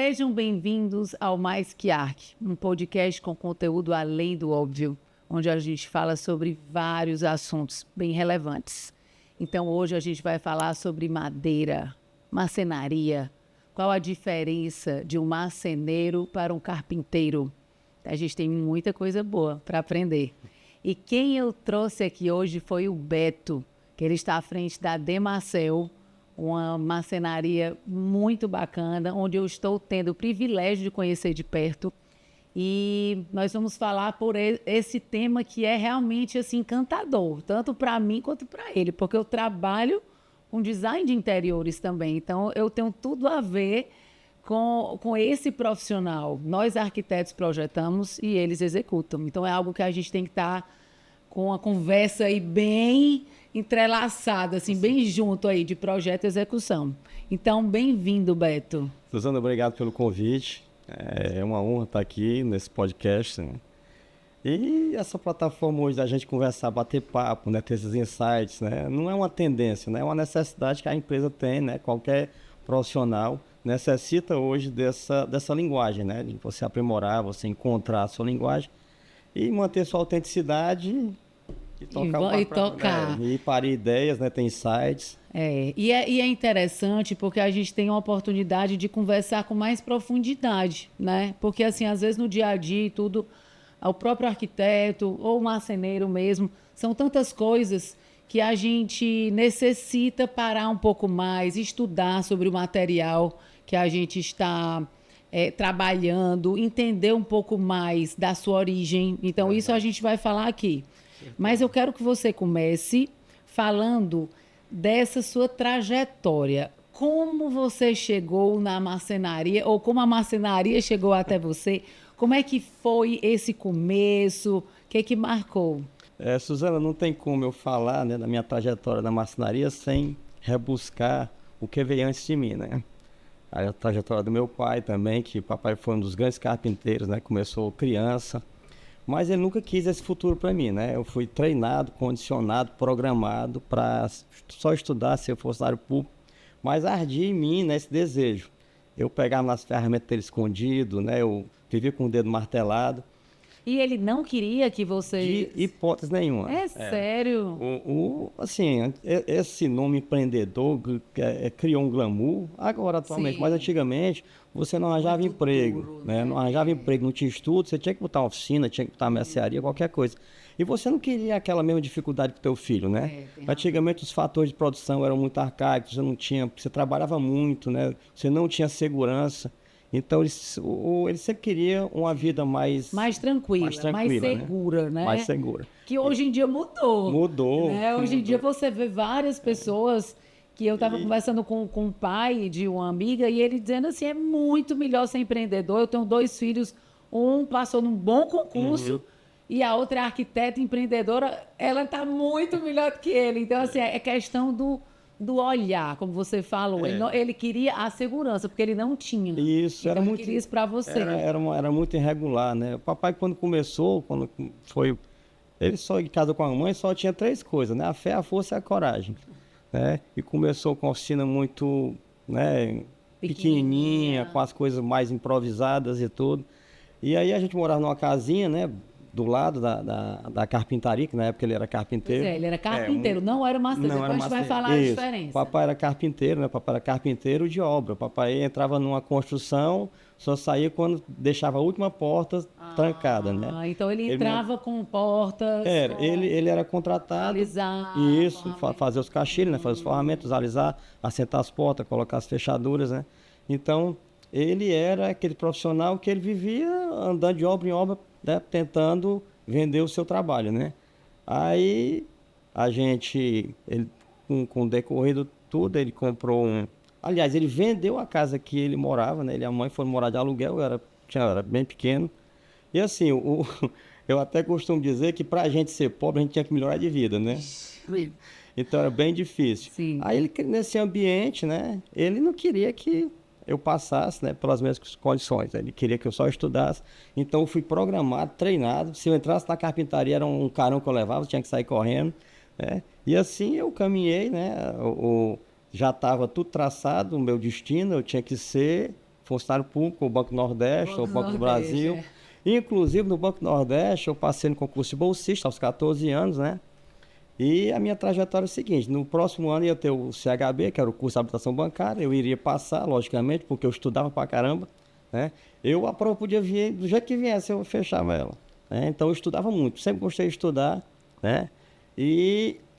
Sejam bem-vindos ao Mais Que Arque, um podcast com conteúdo além do óbvio, onde a gente fala sobre vários assuntos bem relevantes. Então, hoje a gente vai falar sobre madeira, marcenaria, qual a diferença de um marceneiro para um carpinteiro. A gente tem muita coisa boa para aprender. E quem eu trouxe aqui hoje foi o Beto, que ele está à frente da Demarcel, uma marcenaria muito bacana, onde eu estou tendo o privilégio de conhecer de perto. E nós vamos falar por esse tema que é realmente assim, encantador, tanto para mim quanto para ele, porque eu trabalho com design de interiores também. Então, eu tenho tudo a ver com esse profissional. Nós, arquitetos, projetamos e eles executam. Então, é algo que a gente tem que estar com a conversa aí bem entrelaçada, assim, bem junto aí de projeto e execução. Então, bem-vindo, Beto. Suzana, obrigado pelo convite. É uma honra estar aqui nesse podcast, né? E essa plataforma hoje da gente conversar, bater papo, né? Ter esses insights, né? Não é uma tendência, né? É uma necessidade que a empresa tem, né? Qualquer profissional necessita hoje dessa linguagem, né? De você aprimorar, você encontrar a sua linguagem e manter sua autenticidade e tocar. E parir ideias, né? Ter insights. E é interessante porque a gente tem uma oportunidade de conversar com mais profundidade, né? Porque, assim, às vezes no dia a dia e tudo, o próprio arquiteto ou o marceneiro mesmo, são tantas coisas que a gente necessita parar um pouco mais, estudar sobre o material que a gente está trabalhando, entender um pouco mais da sua origem. Então, isso a gente vai falar aqui. Mas eu quero que você comece falando dessa sua trajetória. Como você chegou na marcenaria, ou como a marcenaria chegou até você? Como é que foi esse começo? O que marcou? Suzana, não tem como eu falar, né, da minha trajetória na marcenaria sem rebuscar o que veio antes de mim, né? A trajetória do meu pai também, que o papai foi um dos grandes carpinteiros, né? Começou criança. Mas ele nunca quis esse futuro para mim, né? Eu fui treinado, condicionado, programado para só estudar, ser funcionário público, mas ardia em mim, né, esse desejo. Eu pegava nas ferramentas dele escondido, né? Eu vivia com o dedo martelado. E ele não queria que você... De hipótese nenhuma. É sério? Assim, esse nome empreendedor criou um glamour, agora atualmente, mas antigamente você não arranjava emprego, né? Não arranjava emprego, não tinha estudo, você tinha que botar uma oficina, tinha que botar uma mercearia, qualquer coisa. E você não queria aquela mesma dificuldade com o teu filho, né? Antigamente os fatores de produção eram muito arcaicos, você trabalhava muito, né? Você não tinha segurança. Então, ele sempre queria uma vida mais tranquila, mais segura, né? Mais segura. Que hoje em dia mudou. Mudou. Né? Hoje em dia você vê várias pessoas que eu estava conversando com o pai de uma amiga e ele dizendo assim, é muito melhor ser empreendedor. Eu tenho 2 filhos, um passou num bom concurso e a outra é arquiteta empreendedora, ela está muito melhor do que ele. Então, assim, é questão do olhar, como você falou. Ele queria a segurança, porque ele não tinha. Isso, então, era muito. Queria isso para você. Era muito irregular, né? O papai, quando foi. Ele só em casa com a mãe, só tinha 3 coisas, né? A fé, a força e a coragem. Né? E começou com a oficina muito, né, pequenininha, com as coisas mais improvisadas e tudo. E aí a gente morava numa casinha, né? Do lado da carpintaria, que na época ele era carpinteiro. Ele era carpinteiro, não era marceneiro. Depois a gente vai falar a diferença. O papai era carpinteiro, né? O papai era carpinteiro de obra. O papai entrava numa construção, só saía quando deixava a última porta trancada, né? Então ele entrava com portas... Ele era contratado. Alisar. Isso, fazer os caixilhos, né? Fazer os forramentos, alisar, assentar as portas, colocar as fechaduras, né? Então, ele era aquele profissional que ele vivia andando de obra em obra, né, tentando vender o seu trabalho, né? Aí com o decorrido tudo, ele comprou aliás, ele vendeu a casa que ele morava, né? Ele e a mãe foram morar de aluguel, era bem pequeno. E assim, eu até costumo dizer que pra gente ser pobre, a gente tinha que melhorar de vida, né? Então era bem difícil. Sim. Aí nesse ambiente, né? Ele não queria que eu passasse, né, pelas mesmas condições. Ele queria que eu só estudasse. Então eu fui programado, treinado. Se eu entrasse na carpintaria, era um carão que eu levava, eu tinha que sair correndo, né? E assim eu caminhei, né? Já estava tudo traçado, o meu destino, eu tinha que ser funcionário público, o Banco Nordeste, o Banco do Nordeste, Brasil. é. Inclusive, no Banco Nordeste, eu passei no concurso de bolsista aos 14 anos, né? E a minha trajetória é a seguinte, no próximo ano ia ter o CHB, que era o curso de habilitação bancária, eu iria passar, logicamente, porque eu estudava pra caramba, né? A prova podia vir, do jeito que viesse, eu fechava ela, né? Então eu estudava muito, sempre gostei de estudar, né?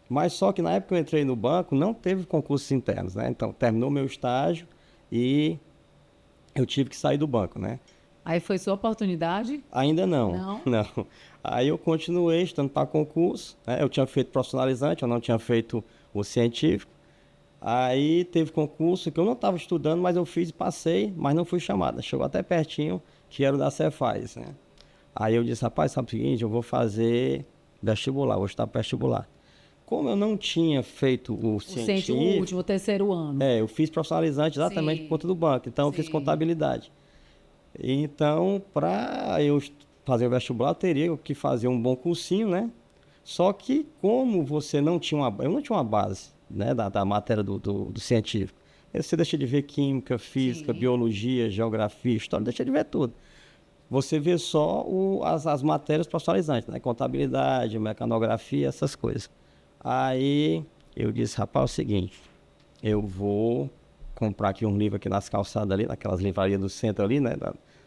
Mas só que na época que eu entrei no banco, não teve concursos internos, né? Então terminou meu estágio e eu tive que sair do banco, né? Aí foi sua oportunidade? Ainda não, Não? não. Aí eu continuei estudando para concurso, né? Eu tinha feito profissionalizante, eu não tinha feito o científico. Aí teve concurso que eu não estava estudando, mas eu fiz e passei, mas não fui chamada. Chegou até pertinho, que era o da Cefaz, né? Aí eu disse, rapaz, sabe o seguinte, eu vou fazer vestibular, vou estudar para vestibular. Como eu não tinha feito o O científico, último, o terceiro ano. eu fiz profissionalizante exatamente Sim, por conta do banco, então eu fiz sim. contabilidade. Então, para eu fazer o vestibular, eu teria que fazer um bom cursinho, né? Só que como você não tinha eu não tinha uma base, né, da matéria do científico. Aí você deixa de ver química, física, Sim. biologia, geografia, história, deixa de ver tudo. Você vê só as matérias profissionalizantes, né? Contabilidade, mecanografia, essas coisas. Aí eu disse, rapaz, é o seguinte, eu vou comprar aqui um livro aqui nas calçadas ali, naquelas livrarias do centro ali, né?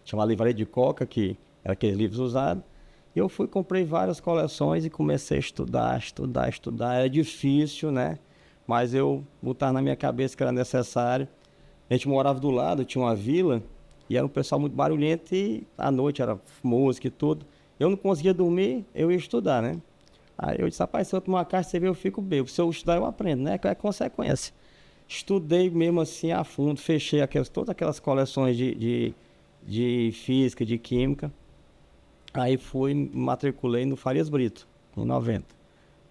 Chamada Livraria de Coca, que era aqueles livros usados. E eu fui, comprei várias coleções e comecei a estudar. Era difícil, né? Mas eu botava na minha cabeça que era necessário. A gente morava do lado, tinha uma vila, e era um pessoal muito barulhento e à noite era música e tudo. Eu não conseguia dormir, eu ia estudar, né? Aí eu disse, rapaz, se eu tomar uma caixa de cerveja eu fico bêbado. Se eu estudar eu aprendo, né? É consequência. Estudei mesmo assim a fundo, fechei todas aquelas coleções de física, de química. Aí fui, me matriculei no Farias Brito, em 90,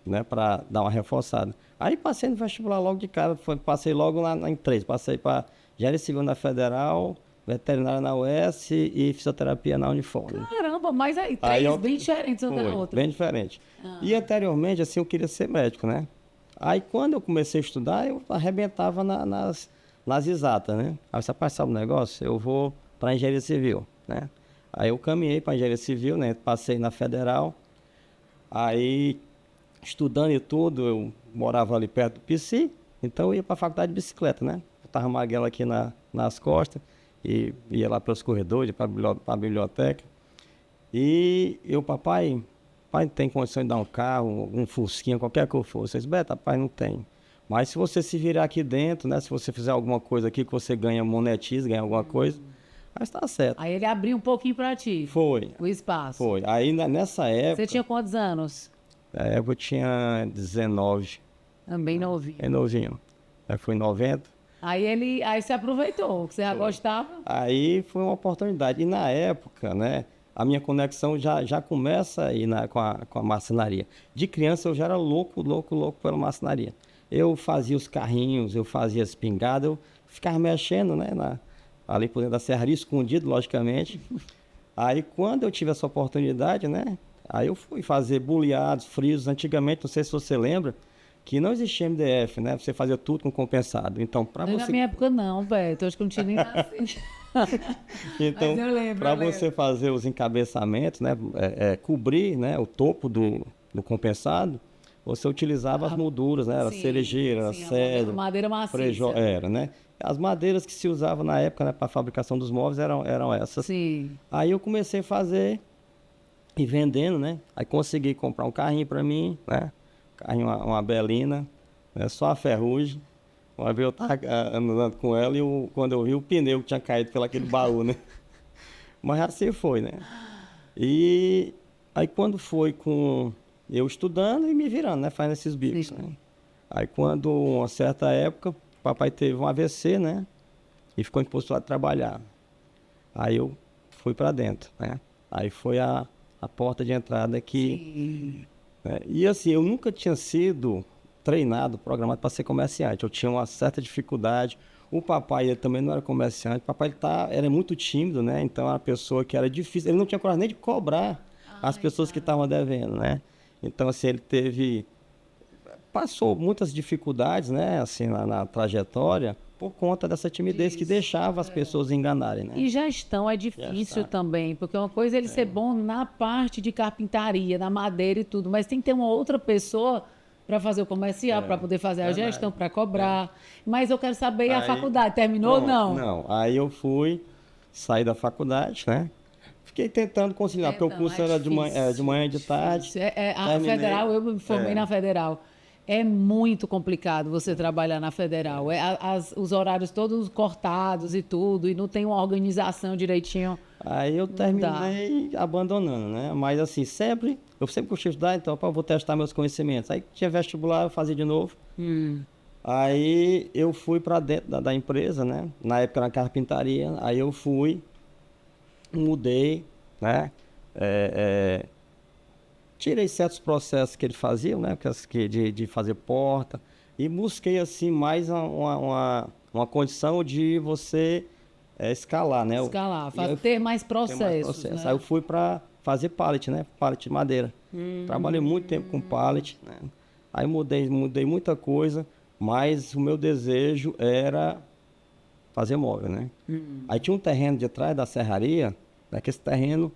né? Para dar uma reforçada. Aí passei no vestibular logo de cara, passei logo em três. Passei para Engenharia Civil na Federal, veterinária na UES e fisioterapia na Unifor. Caramba, mas aí, Aí três eu- bem diferentes uma da Foi, outra. bem diferente. E anteriormente, assim, eu queria ser médico, né? Aí quando eu comecei a estudar, eu arrebentava nas exatas, né? Aí você passar um negócio, eu vou para engenharia civil, né? Aí eu caminhei para engenharia civil, né? Passei na Federal. Aí, estudando e tudo, eu morava ali perto do PC, então eu ia para a faculdade de bicicleta, né? Botava maguela aqui nas costas e ia lá pelos corredores, para a biblioteca. E eu, papai tem condição de dar um carro, um fusquinha, qualquer que for. Vocês, Beto, papai, não tem. Mas se você se virar aqui dentro, né? Se você fizer alguma coisa aqui que você ganha, monetiza, ganha alguma coisa, mas tá certo. Aí ele abriu um pouquinho pra ti, Foi, o espaço. foi. Aí nessa Você época, tinha quantos anos? eu tinha 19, Também novinho. é novinho. Aí foi em 90. Aí você aproveitou, que você já gostava. Aí foi uma oportunidade. E na época, né, a minha conexão já começa aí com a marcenaria. De criança eu já era louco pela marcenaria. Eu fazia os carrinhos, eu fazia as espingardas, eu ficava mexendo, né, ali por dentro da serraria, escondido, logicamente. Aí quando eu tive essa oportunidade, né, aí eu fui fazer boleados, frisos. Antigamente, não sei se você lembra, que não existia MDF, né? Você fazia tudo com compensado. Então, para Na você minha época não, Beto. Eu acho que eu não tinha nem nascido. Então, Mas eu lembro, para eu lembro. você fazer os encabeçamentos, né, cobrir, né, o topo do compensado, você utilizava as molduras, né, era Sim, cerejeira, era sim, a cedro, madeira maciça. era, né? As madeiras que se usavam na época, né, para a fabricação dos móveis eram essas. Sim. Aí eu comecei a fazer e vendendo, né? Aí consegui comprar um carrinho para mim, né? Carrinho, uma Belina, né? Só a ferrugem. Uma vez eu estava andando com ela e quando eu vi o pneu que tinha caído pelaquele baú, né? Mas assim foi, né? E aí quando foi com eu estudando e me virando, né? Fazendo esses bicos, Sim. né? Aí quando, uma certa época, o papai teve um AVC, né? E ficou impostado a trabalhar. Aí eu fui para dentro, né? Aí foi a porta de entrada que... Sim. né? E assim, eu nunca tinha sido treinado, programado para ser comerciante. Eu tinha uma certa dificuldade. O papai, ele também não era comerciante. O papai era muito tímido, né? Então, era uma pessoa que era difícil. Ele não tinha coragem nem de cobrar as pessoas que estavam devendo, né? Então, assim, passou muitas dificuldades, né? Assim, na trajetória. por conta dessa timidez que deixava as pessoas enganarem, né? E gestão é difícil também, porque uma coisa é ele ser bom na parte de carpintaria, na madeira e tudo, mas tem que ter uma outra pessoa para fazer o comercial, para poder fazer a gestão, para cobrar. Mas eu quero saber, a faculdade terminou ou não? Não, aí eu saí da faculdade, né? Fiquei tentando conciliar, porque o curso era de manhã e de tarde. A federal, eu me formei na federal. É muito complicado você trabalhar na federal. Os horários todos cortados e tudo, e não tem uma organização direitinho. Aí eu terminei abandonando, né? Mas assim, eu sempre gostei de estudar, então, vou testar meus conhecimentos. Aí tinha vestibular, eu fazia de novo. Aí eu fui para dentro da empresa, né? Na época era carpintaria, aí eu mudei, né? Tirei certos processos que ele fazia, né? De fazer porta, e busquei assim mais uma condição de você escalar, né? Escalar, ter mais processos. Né? Aí eu fui para fazer pallet, né? Pallet de madeira. Trabalhei muito tempo com pallet, né? Aí mudei muita coisa, mas o meu desejo era fazer móvel, né? Aí tinha um terreno de trás da serraria, né? Que esse terreno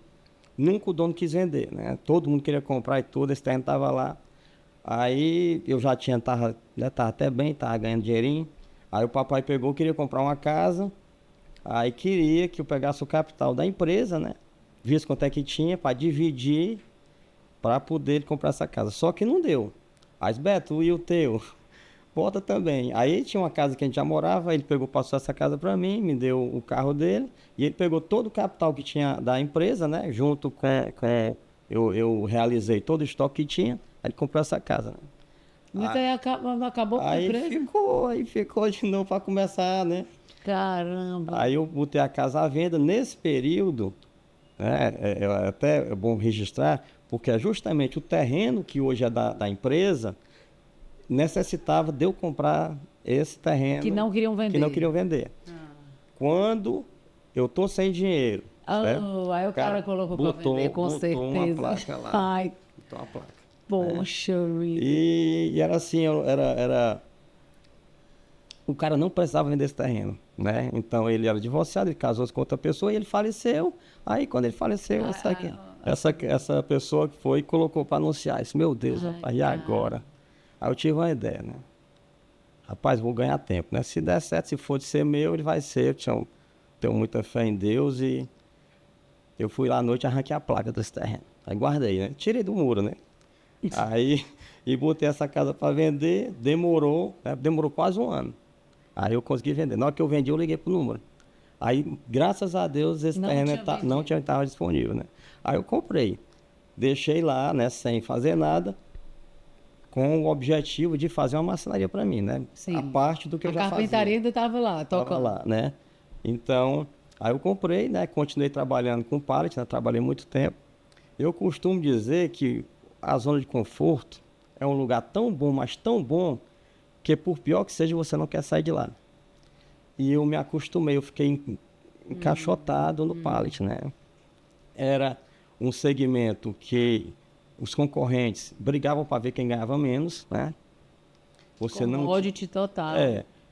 nunca o dono quis vender, né? Todo mundo queria comprar e tudo, esse terreno estava lá. Aí eu já tava até bem, tava ganhando dinheirinho. Aí o papai queria comprar uma casa, aí queria que eu pegasse o capital da empresa, né? Visse quanto é que tinha para dividir para poder comprar essa casa. Só que não deu. Aí, Beto, e o teu? Bota também. Aí tinha uma casa que a gente já morava, ele passou essa casa para mim, me deu o carro dele, e ele pegou todo o capital que tinha da empresa, né? Junto com eu realizei todo o estoque que tinha, aí ele comprou essa casa, né? Mas aí acabou com a empresa? Aí ficou de novo para começar, né? Caramba! Aí eu botei a casa à venda. Nesse período, né? É bom registrar, porque é justamente o terreno que hoje é da empresa necessitava de eu comprar esse terreno que não queriam vender. Quando eu tô sem dinheiro, aí o cara colocou para vender, com certeza. Uma placa lá. Ai, botou uma placa. poxa vida. E era assim, o cara não precisava vender esse terreno, né? Então ele era divorciado, ele casou-se com outra pessoa e ele faleceu. Aí quando ele faleceu, essa pessoa que foi e colocou para anunciar isso. Meu Deus, rapaz, e agora? Aí eu tive uma ideia, né? Rapaz, vou ganhar tempo, né? Se der certo, se for de ser meu, ele vai ser. Eu tenho muita fé em Deus e eu fui lá à noite e arranquei a placa desse terreno. Aí guardei, né? Tirei do muro, né? Aí, e botei essa casa para vender, demorou quase um ano. Aí eu consegui vender. Na hora que eu vendi, eu liguei pro número. Aí, graças a Deus, esse terreno não estava disponível, né? Aí eu comprei. Deixei lá, né? Sem fazer nada, com o objetivo de fazer uma marcenaria para mim, né? Sim. A parte do que eu já fazia. A carpintaria ainda estava lá, tocando. Estava lá, né? Então, aí eu comprei, né? Continuei trabalhando com pallet, né? Trabalhei muito tempo. Eu costumo dizer que a zona de conforto é um lugar tão bom, mas tão bom, que por pior que seja, você não quer sair de lá. E eu me acostumei, eu fiquei encaixotado no pallet, né? Era um segmento que os concorrentes brigavam para ver quem ganhava menos, né? Você commodity total.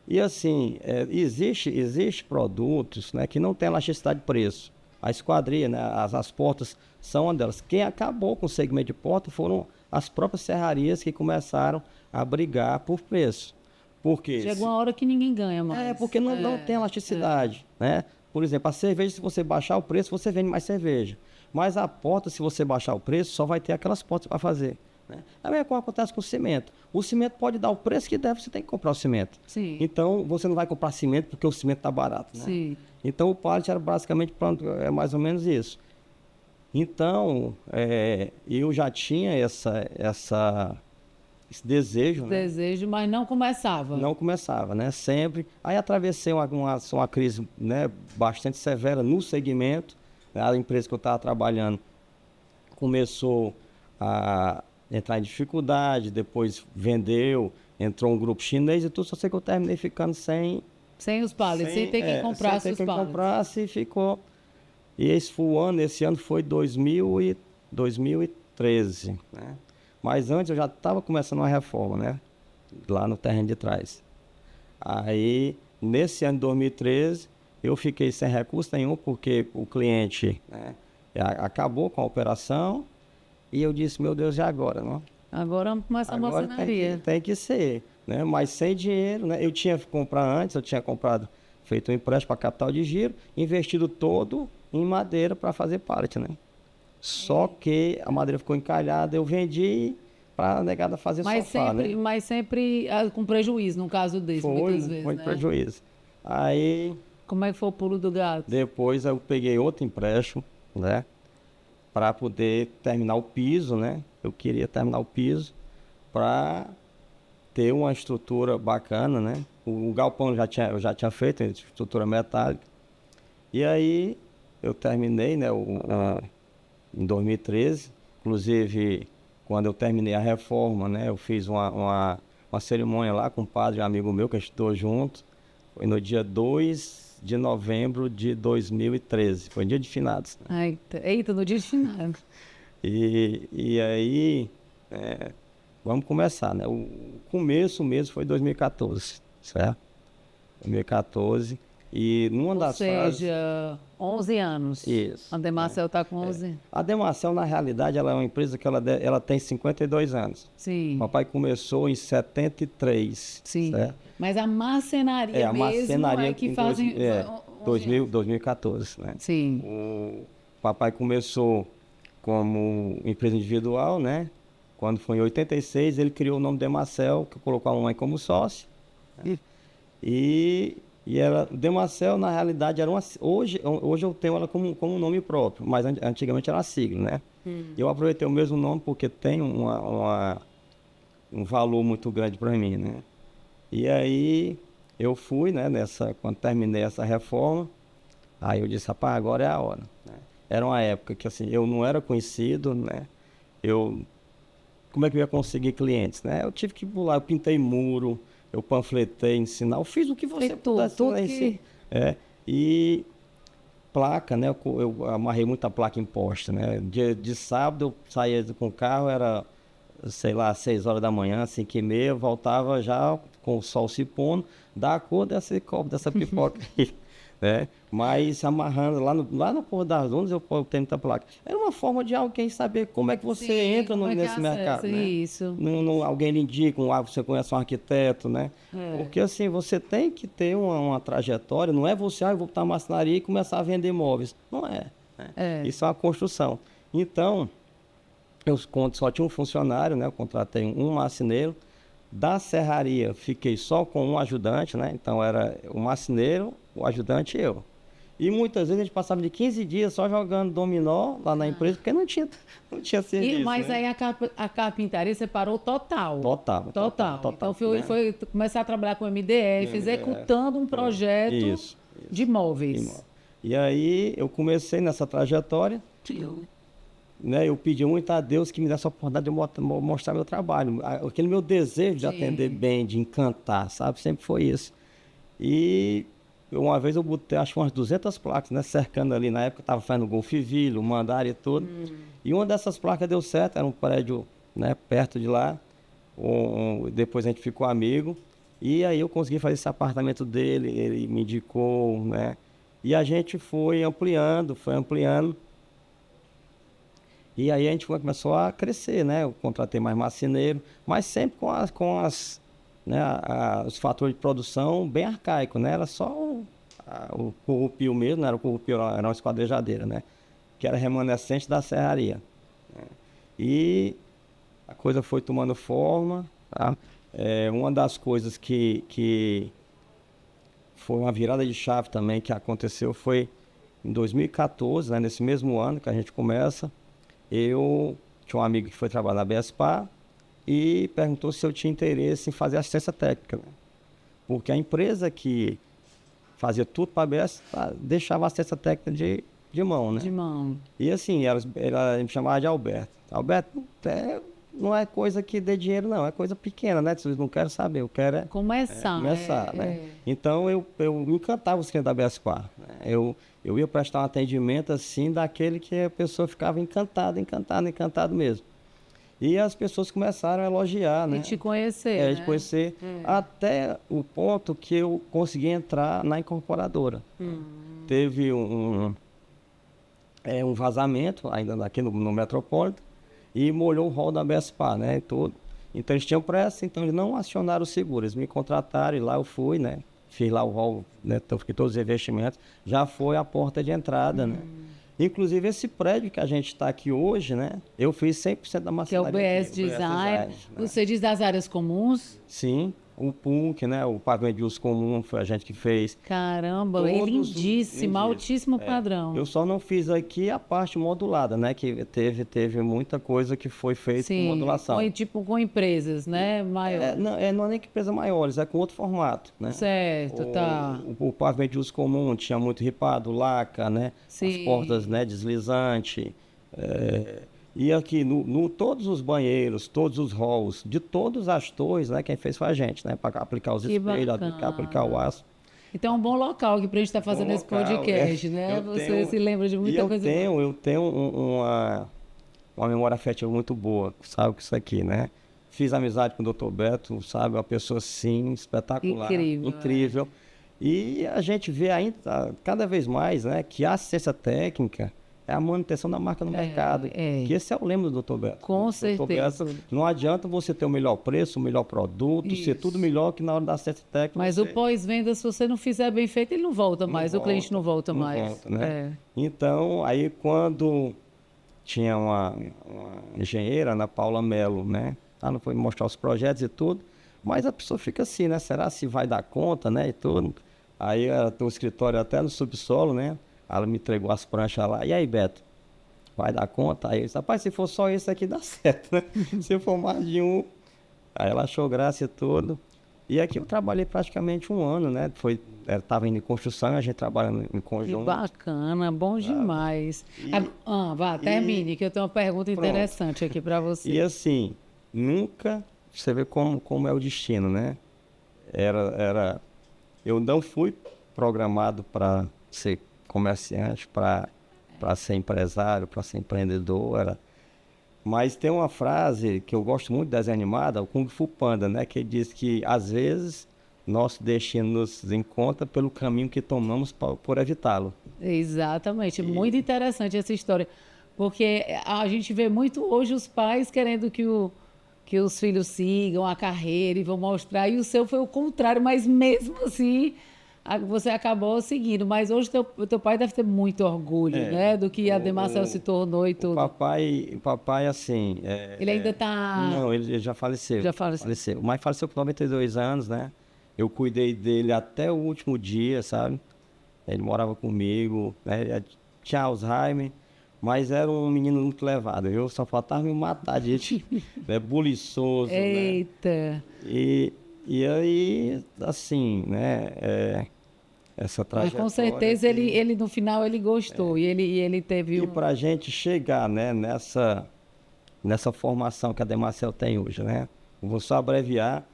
E assim, existe produtos, né, que não tem elasticidade de preço. A esquadria, né, as portas são uma delas. Quem acabou com o segmento de porta foram as próprias serrarias que começaram a brigar por preço. Porque chegou uma hora que ninguém ganha mais. Porque não tem elasticidade, né? Por exemplo, a cerveja, se você baixar o preço, você vende mais cerveja. Mas a porta, se você baixar o preço, só vai ter aquelas portas para fazer, né? A mesma coisa acontece com o cimento. O cimento pode dar o preço que deve, você tem que comprar o cimento. Sim. Então, você não vai comprar cimento porque o cimento está barato, né? Sim. Então, o pallet era basicamente, é mais ou menos isso. Então, eu já tinha esse desejo, né? Mas não começava. Não começava, né? Sempre. Aí atravessei uma crise, né, bastante severa no segmento. A empresa que eu estava trabalhando começou a entrar em dificuldade, depois vendeu, entrou um grupo chinês e tudo, só sei que eu terminei ficando sem os pallets, sem ter quem comprasse os pallets. Sem ter quem comprasse e ficou. E esse ano foi 2013, né? Mas antes eu já estava começando uma reforma, né? Lá no terreno de trás. Aí nesse ano de 2013, eu fiquei sem recurso nenhum, porque o cliente, né, acabou com a operação, e eu disse, meu Deus, e agora, não? Agora vamos começar a Agora marcenaria. tem que ser, né? Mas sem dinheiro, né? Eu tinha que comprar antes, eu tinha comprado, feito um empréstimo para capital de giro, investido todo em madeira para fazer pallet, né? Só que a madeira ficou encalhada, eu vendi para a negada fazer sofá, né? Mas sempre com prejuízo, no caso desse, muitas vezes, Foi né? prejuízo. Aí, Como é que foi o pulo do gato? depois eu peguei outro empréstimo, né? Para poder terminar o piso, né? Eu queria terminar o piso para ter uma estrutura bacana, né? O galpão eu já tinha feito, estrutura metálica. E aí eu terminei, né? Em 2013, inclusive quando eu terminei a reforma, né? Eu fiz uma cerimônia lá com um padre, um amigo meu que a gente estudou junto. Foi no dia 2 de novembro de 2013, foi dia de finados, né? Eita, no dia de final. E aí, vamos começar, né? O começo mesmo foi 2014, certo? 2014. E numa Ou das fases... seja, 11 anos. Isso. A Demacel está com 11. A Demacel, na realidade, ela é uma empresa que ela tem 52 anos. Sim. Papai começou em 73, Sim. certo? Mas a marcenaria A mesmo marcenaria é que fazem... 2014, né? Sim. O papai começou como empresa individual, né? Quando foi em 86, ele criou o nome Demacel, que colocou a mamãe como sócio. Né? E ela, Demacel, na realidade, era hoje eu tenho ela como nome próprio, mas antigamente era uma sigla, né? Eu aproveitei o mesmo nome porque tem um valor muito grande para mim, né? E aí eu fui, né, quando terminei essa reforma, aí eu disse, rapaz, agora é a hora, né? Era uma época que, assim, eu não era conhecido, né? Como é que eu ia conseguir clientes, né? Eu tive que pular, eu pintei muro, eu panfletei, ensinar, eu fiz o que você pudesse ensinar. E placa, né? Eu amarrei muita placa em poste, né? Dia de sábado eu saía com o carro, era, sei lá, 6 horas da manhã, 5h30, voltava já com o sol se pondo, da cor desse copo, dessa pipoca aí, né? Mas amarrando lá na Porra das Dunas, eu tenho muita placa. Era uma forma de alguém saber como é que você entra nesse mercado, né? Isso. Alguém lhe indica, você conhece um arquiteto, né? Porque assim, você tem que ter uma trajetória, não é você, eu vou botar uma marcenaria e começar a vender móveis. Não é, né? Isso é uma construção. Então, só tinha um funcionário, né? Eu contratei um marceneiro. Da serraria, fiquei só com um ajudante, né? Então, era o marceneiro, o ajudante e eu. E muitas vezes a gente passava de 15 dias só jogando dominó lá na empresa, porque não tinha serviço, Mas né? aí a carpintaria você parou total. Total. Então né? foi começar a trabalhar com o MDF, executando um projeto Isso. de móveis. E aí eu comecei nessa trajetória, né? Eu pedi muito a Deus que me desse a oportunidade de eu mostrar meu trabalho. Aquele meu desejo de atender bem, de encantar, sabe? Sempre foi isso. E uma vez eu botei, acho que umas 200 placas, né? Cercando ali, na época eu estava fazendo Golfville, o Mandaria e tudo. E uma dessas placas deu certo, era um prédio, né, perto de lá. Depois a gente ficou amigo. E aí eu consegui fazer esse apartamento dele, ele me indicou, né? E a gente foi ampliando. E aí a gente começou a crescer, né? Eu contratei mais marceneiro, mas sempre né, os fatores de produção bem arcaicos, né? Era só o corrupio mesmo, não era o corrupio, era uma esquadrejadeira, né? Que era remanescente da serraria. Né? E a coisa foi tomando forma, tá? Uma das coisas que foi uma virada de chave também que aconteceu foi em 2014, né? Nesse mesmo ano que a gente começa. Eu tinha um amigo que foi trabalhar na Bespar e perguntou se eu tinha interesse em fazer assistência técnica, né? Porque a empresa que fazia tudo para a Bespar deixava a assistência técnica de mão, né? De mão. E assim, ela me chamava de Alberto. Alberto, não é coisa que dê dinheiro, não. É coisa pequena, né? Vocês não querem saber. Eu quero começar, né? Então, eu me encantava os clientes da Bespar, né? Eu ia prestar um atendimento assim, daquele que a pessoa ficava encantada mesmo. E as pessoas começaram a elogiar, né? E te conhecer, De né? conhecer, até o ponto que eu consegui entrar na incorporadora. Teve um vazamento, ainda aqui no Metropolitan, e molhou o rol da Bespar, né? E tudo. Então eles tinham pressa, então eles não acionaram o seguro, eles me contrataram e lá eu fui, né? Fiz lá o rol, né? Então, fiquei todos os investimentos, já foi a porta de entrada, né? Inclusive esse prédio que a gente está aqui hoje, né? Eu fiz 100% da Que é o marcenaria BS aqui, o BS Design. né? Você diz das áreas comuns? Sim, o PUC, né? O pavimento de uso comum foi a gente que fez. Caramba, é Todos os lindíssimo, lindíssimos. altíssimo padrão. Eu só não fiz aqui a parte modulada, né? Que teve muita coisa que foi feita com Sim, modulação. tipo com empresas, né? Maior. Não é nem que empresa maiores, é com outro formato, né? Certo, tá. O pavimento de uso comum tinha muito ripado, laca, né? As Sim. portas, né, deslizante. E aqui, todos os banheiros, todos os halls, de todos as torres, né? Quem fez foi a gente, né? Para aplicar os Que espelhos, bacana. aplicar o aço. Então é um bom local aqui pra gente estar fazendo Bom esse local, podcast, né? Eu Você tenho- se lembra de muita eu coisa. eu tenho uma memória afetiva muito boa, sabe, com isso aqui, né? Fiz amizade com o Dr. Beto, sabe? Uma pessoa, sim, espetacular. Incrível, Incrível. E a gente vê ainda, cada vez mais, né, que a assistência técnica é a manutenção da marca no mercado. Que esse é o lema do Dr. Beto. Com O Dr. certeza. Beto, não adianta você ter o melhor preço, o melhor produto, ser Isso. tudo melhor que na hora da assistência técnica. Mas você o pós-venda, se você não fizer bem feito, ele não volta mais, o cliente não volta não mais. volta, né? É. Então, aí quando tinha uma engenheira, Ana Paula Melo, né? Ela foi mostrar os projetos e tudo, mas a pessoa fica assim, né? Será se vai dar conta, né? E tudo. Aí ela tem um escritório até no subsolo, né? Ela me entregou as pranchas lá. E aí, Beto, vai dar conta? Aí eu disse, rapaz, se for só esse aqui dá certo, né? Se for mais de um. Aí ela achou graça e tudo. E aqui eu trabalhei praticamente um ano, né? Tava indo em construção, a gente trabalhando em Que conjunto. bacana, bom demais. Termine, que eu tenho uma pergunta Pronto. interessante aqui para você. E assim, nunca, você vê como é o destino, né? Eu não fui programado para ser comerciante, para ser empresário, para ser empreendedor. Mas tem uma frase que eu gosto muito de desenho animado, o Kung Fu Panda, né? Que diz que às vezes nosso destino nos encontra pelo caminho que tomamos por evitá-lo. Exatamente, muito interessante essa história, porque a gente vê muito hoje os pais querendo que os filhos sigam a carreira e vão mostrar, e o seu foi o contrário, mas mesmo assim você acabou seguindo. Mas hoje o teu pai deve ter muito orgulho, né, do que a Demarcel se tornou e tudo. O papai assim... Ele ainda está... Não, ele já faleceu. Já faleceu. Mas faleceu com 92 anos, né? Eu cuidei dele até o último dia, sabe? Ele morava comigo, né? Ele tinha Alzheimer, mas era um menino muito levado. Eu só faltava me matar de né? Buliçoso, Eita! né? E aí, assim, né? Essa Mas trajetória... com certeza ele no final ele gostou e ele teve E para a gente chegar, né, nessa formação que a Demarcel tem hoje, né? Eu vou só abreviar,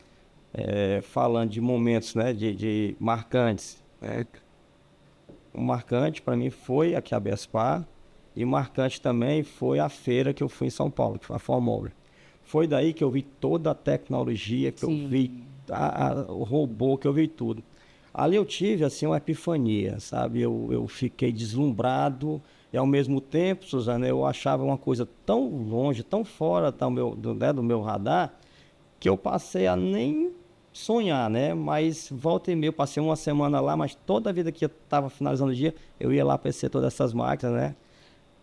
falando de momentos, né, de marcantes. Né? O marcante para mim foi aqui a Bespar, e marcante também foi a feira que eu fui em São Paulo, que foi a Formobile. Foi daí que eu vi toda a tecnologia, que Sim. eu vi o robô, que eu vi tudo. Ali eu tive, assim, uma epifania, sabe? Eu fiquei deslumbrado e, ao mesmo tempo, Suzana, eu achava uma coisa tão longe, tão fora do meu radar, que eu passei a nem sonhar, né? Mas volta e meia, eu passei uma semana lá, mas toda a vida que eu estava finalizando o dia, eu ia lá conhecer todas essas máquinas, né?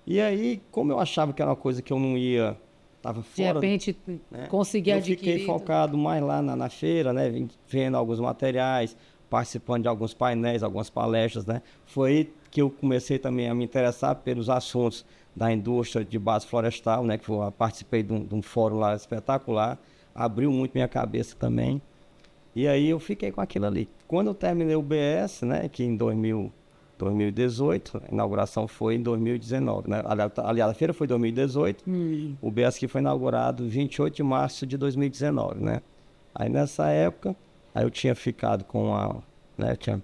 E aí, como eu achava que era uma coisa que eu não ia... Estava de fora... repente né? conseguir Eu adquirir. fiquei focado mais lá na feira, né? Vendo alguns materiais, participando de alguns painéis, algumas palestras, né? Foi aí que eu comecei também a me interessar pelos assuntos da indústria de base florestal, né? Que eu participei de um fórum lá espetacular, abriu muito minha cabeça também. E aí eu fiquei com aquilo ali. Quando eu terminei o BS, né? Que em 2018, a inauguração foi em 2019, né? Aliás, a feira foi em 2018, o BS que foi inaugurado 28 de março de 2019, né? Aí nessa época, aí eu tinha ficado né? Eu tinha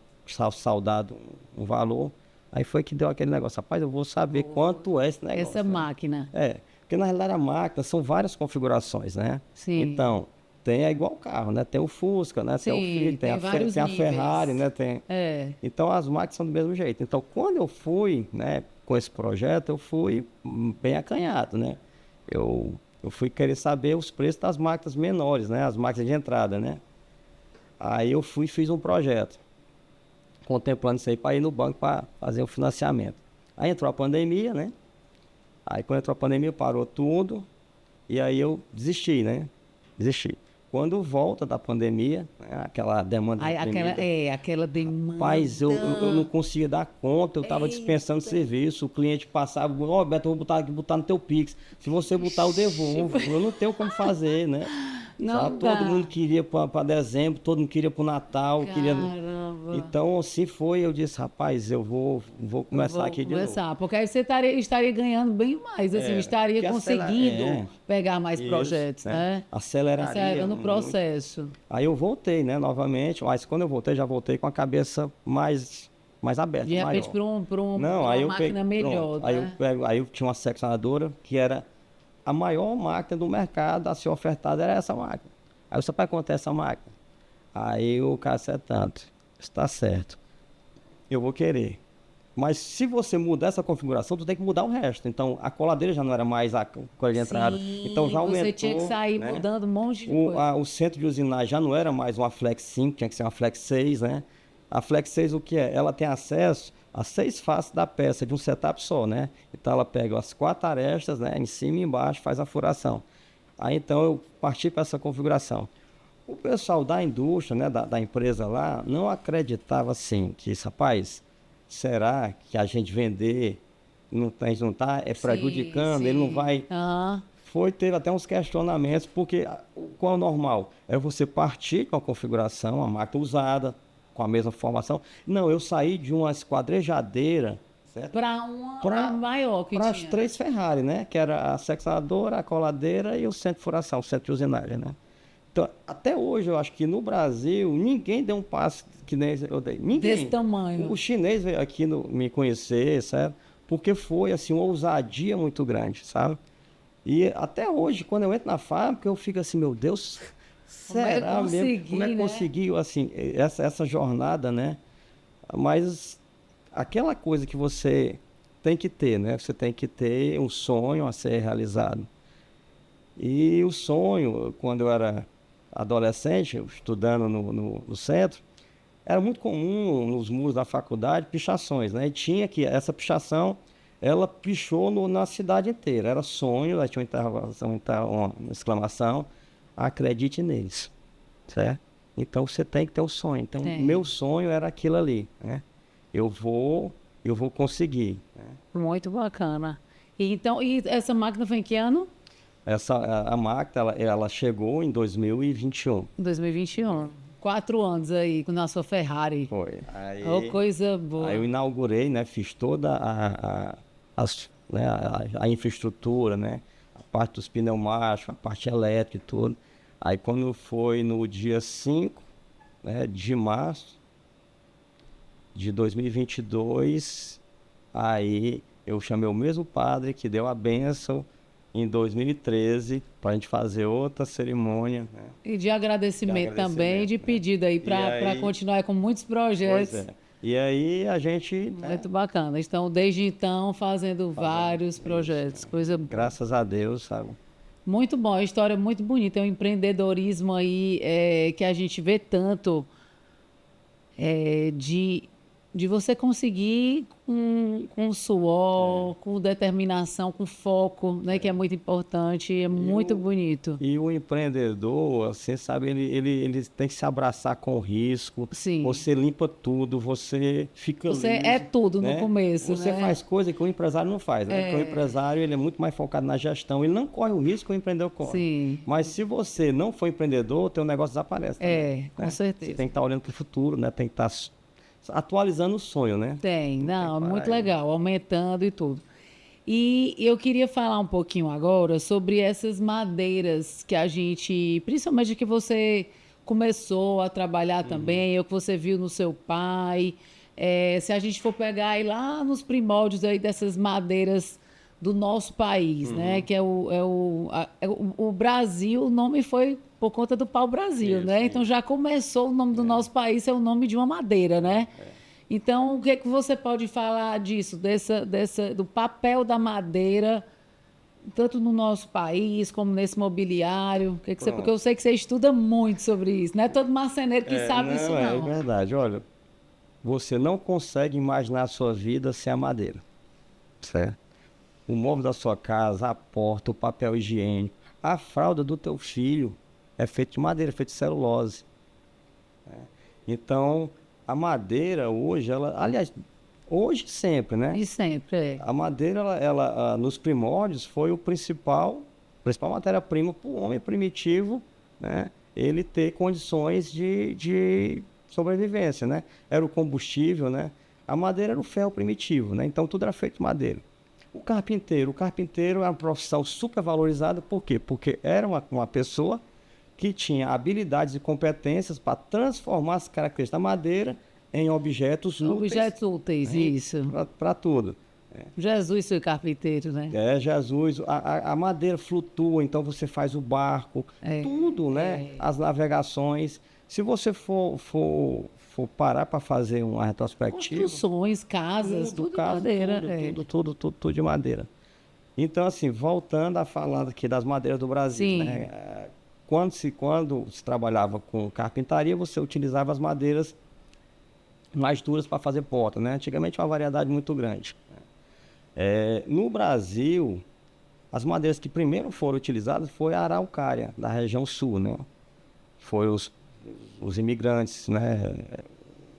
saudado um valor, aí foi que deu aquele negócio, rapaz, eu vou saber quanto é esse negócio. Essa né? máquina. Porque, na realidade, a máquina são várias configurações, né? Sim. Então, é igual o carro, né? Tem o Fusca, né? Tem o Sim, Fiat, tem vários tem a níveis. Ferrari, né? É. Então, as máquinas são do mesmo jeito. Então, quando eu fui, né, com esse projeto, eu fui bem acanhado, né? Eu fui querer saber os preços das máquinas menores, né? As máquinas de entrada, né? Aí eu fui e fiz um projeto, contemplando isso aí para ir no banco para fazer o financiamento. Aí entrou a pandemia, né? Aí quando entrou a pandemia, parou tudo. E aí eu desisti, né? Desisti. Quando volta da pandemia, né, aquela demanda Aí, reprimida, aquela demanda. rapaz, eu não conseguia dar conta, eu estava dispensando serviço, o cliente passava, ó, Beto, eu vou botar no teu Pix. Se você botar, eu devolvo. Eu não tenho como fazer, né? Não Sabe? dá. Todo mundo queria para dezembro, todo mundo queria para o Natal. Caramba. Então, assim foi, eu disse, rapaz, eu vou começar aqui de novo. Porque aí você estaria ganhando bem mais, assim, estaria porque conseguindo pegar mais isso, projetos, né? Aceleraria Acelerando o muito. processo. Aí eu voltei, né, novamente, mas quando eu voltei, já voltei com a cabeça mais aberta, De repente, maior. para Não, uma aí eu máquina melhor, pronto, né? aí eu tinha uma seccionadora que era a maior máquina do mercado a ser ofertada, era essa máquina. Aí você vai contar essa máquina. Aí o cara disse, é tanto, está certo, eu vou querer. Mas se você mudar essa configuração, tu tem que mudar o resto. Então, a coladeira já não era mais a coisa de entrada. Então, já aumentou. Você tinha que sair né? mudando um monte de coisa. O centro de usinagem já não era mais uma Flex 5, tinha que ser uma Flex 6, né? A Flex 6 o que é? Ela tem acesso a 6 faces da peça de um setup só, né? Então, ela pega as 4 arestas, né? Em cima e embaixo, faz a furação. Aí, então, eu parti para essa configuração. O pessoal da indústria, né? Da empresa lá, não acreditava assim, que, rapaz, será que a gente vender, a gente não está prejudicando, ele não vai... Teve até uns questionamentos, porque qual é o normal? É você partir com a configuração, a máquina usada, com a mesma formação. Não, eu saí de uma esquadrejadeira para uma maior que tinha. Para as 3 Ferrari, né? Que era a seccionadora, a coladeira e o centro de furação, o centro de usinagem, né? Então, até hoje, eu acho que no Brasil, ninguém deu um passo que nem eu dei. Ninguém. Desse tamanho. O chinês veio aqui me conhecer, sabe? Porque foi, assim, uma ousadia muito grande, sabe? E até hoje, quando eu entro na fábrica, eu fico assim, meu Deus, será mesmo? Como é que conseguiu, assim, essa jornada, né? Mas aquela coisa que você tem que ter, né? Você tem que ter um sonho a ser realizado. E o sonho, quando eu era adolescente, estudando no centro, era muito comum nos muros da faculdade pichações, né? E tinha que essa pichação, ela pichou na cidade inteira. Era sonho, ela tinha uma exclamação, acredite neles, certo? Então você tem que ter o sonho. Então meu sonho era aquilo ali, né? Eu vou conseguir. Né? Muito bacana. E essa máquina foi em que ano? A máquina, ela chegou em 2021. 2021. 4 anos aí, com a sua Ferrari. Foi. Aí, coisa boa. Aí eu inaugurei, né? Fiz toda a infraestrutura, né? A parte dos pneumáticos, a parte elétrica e tudo. Aí quando foi no dia 5, né, de março de 2022, aí eu chamei o mesmo padre que deu a bênção em 2013, para a gente fazer outra cerimônia. Né? E de agradecimento também, de pedido aí para continuar com muitos projetos. Pois é. E aí a gente... Muito bacana. Estão, desde então, fazendo vários projetos. Coisa boa. Graças a Deus, sabe? Muito bom, a história é muito bonita. É um empreendedorismo aí que a gente vê tanto de você conseguir com suor, com determinação, com foco, né, que é muito importante, é muito bonito. E o empreendedor, você sabe, ele tem que se abraçar com o risco. Sim. Você limpa tudo, você fica Você liso, é tudo né? no começo, Você faz coisa que o empresário não faz, né? Porque o empresário, ele é muito mais focado na gestão, ele não corre o risco que o empreendedor corre. Sim. Mas se você não for empreendedor, o teu negócio desaparece também, com certeza. Você tem que estar olhando para o futuro, né? Tem que estar atualizando o sonho, né? Não, muito legal, aumentando e tudo. E eu queria falar um pouquinho agora sobre essas madeiras que a gente, principalmente que você começou a trabalhar também, ou que você viu no seu pai. Se a gente for pegar aí lá nos primórdios aí dessas madeiras do nosso país, né? Que o Brasil, o nome foi por conta do pau-brasil, Isso, né? Então isso. já começou o nome do nosso país ser o nome de uma madeira, né? Então, o que é que você pode falar disso, do papel da madeira, tanto no nosso país como nesse mobiliário? Porque eu Pronto. sei que você estuda muito sobre isso, não é todo marceneiro que sabe isso, Não, é não. verdade. Olha, você não consegue imaginar a sua vida sem a madeira, certo? O móvel da sua casa, a porta, o papel higiênico, a fralda do teu filho é feito de madeira, é feito de celulose. Então, a madeira hoje, aliás, hoje sempre, né? E sempre, é. A madeira, nos primórdios, foi o principal matéria-prima para o homem primitivo, né? Ele ter condições de sobrevivência, né? Era o combustível, né? A madeira era o ferro primitivo, né? Então tudo era feito de madeira. O carpinteiro é uma profissão super valorizada, por quê? Porque era uma pessoa que tinha habilidades e competências para transformar as características da madeira em objetos úteis, Objetos úteis, isso. para tudo. Jesus foi carpinteiro, né? Jesus, a madeira flutua, então você faz o barco, tudo, né? As navegações. Se você for parar para fazer uma retrospectiva, Construções, casas, tudo de madeira. tudo de madeira. Então, assim, voltando a falar aqui das madeiras do Brasil, Sim. né? Quando se trabalhava com carpintaria, você utilizava as madeiras mais duras para fazer porta, né? Antigamente uma variedade muito grande. No Brasil, as madeiras que primeiro foram utilizadas foi a araucária, da região sul, né? Foi os imigrantes, né?